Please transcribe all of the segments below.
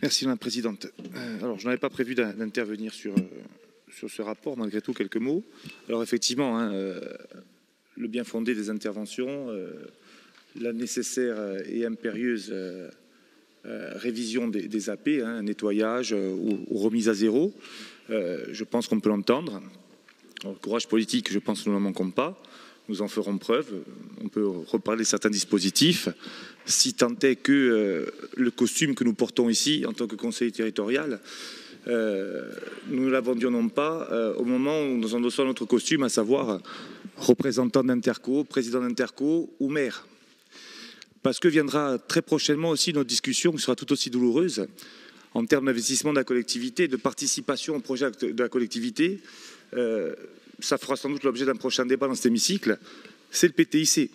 Merci Madame la Présidente. Alors, je n'avais pas prévu d'intervenir sur ce rapport, malgré tout, quelques mots. Alors, effectivement, le bien fondé des interventions, la nécessaire et impérieuse révision des AP, nettoyage ou remise à zéro, je pense qu'on peut l'entendre. Le courage politique, je pense que nous n'en manquons pas. Nous en ferons preuve. On peut reparler de certains dispositifs, si tant est que le costume que nous portons ici, en tant que conseiller territorial, nous ne l'abandonnons pas au moment où nous endossons notre costume, à savoir représentant d'Interco, président d'Interco ou maire. Parce que viendra très prochainement aussi notre discussion, qui sera tout aussi douloureuse, en termes d'investissement de la collectivité, de participation au projet de la collectivité. Ça fera sans doute l'objet d'un prochain débat dans cet hémicycle, c'est le PTIC.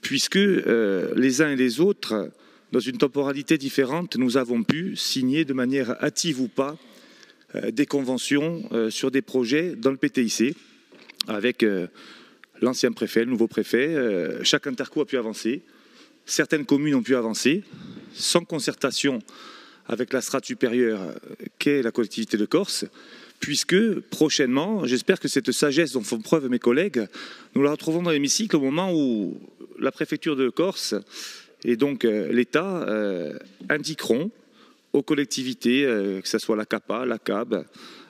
Puisque les uns et les autres, dans une temporalité différente, nous avons pu signer de manière hâtive ou pas des conventions sur des projets dans le PTIC, avec l'ancien préfet, le nouveau préfet. Chaque interco a pu avancer, certaines communes ont pu avancer, sans concertation avec la strate supérieure qu'est la collectivité de Corse, puisque prochainement, j'espère que cette sagesse dont font preuve mes collègues, nous la retrouvons dans l'hémicycle au moment où la préfecture de Corse et donc l'État indiqueront aux collectivités, que ce soit la CAPA, la CAB,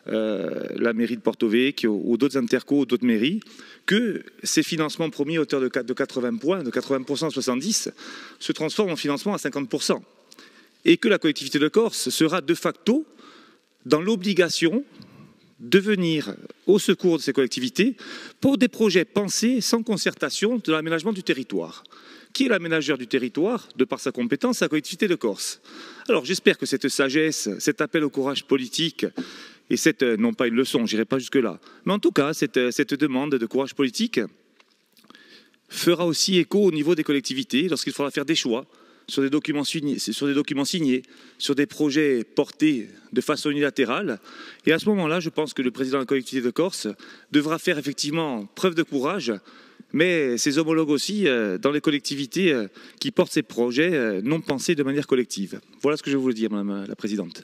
la mairie de Porto Vecchio ou d'autres intercos ou d'autres mairies, que ces financements promis à hauteur de 80 points, de 80% à 70%, se transforment en financement à 50%. Et que la collectivité de Corse sera de facto dans l'obligation de venir au secours de ces collectivités pour des projets pensés sans concertation de l'aménagement du territoire. Qui est l'aménageur du territoire, de par sa compétence, la collectivité de Corse? Alors j'espère que cette sagesse, cet appel au courage politique, et cette, non pas une leçon, j'irai pas jusque-là, mais en tout cas cette demande de courage politique fera aussi écho au niveau des collectivités lorsqu'il faudra faire des choix sur des documents signés, sur des projets portés de façon unilatérale. Et à ce moment-là, je pense que le président de la collectivité de Corse devra faire effectivement preuve de courage, mais ses homologues aussi dans les collectivités qui portent ces projets non pensés de manière collective. Voilà ce que je voulais dire, Madame la Présidente.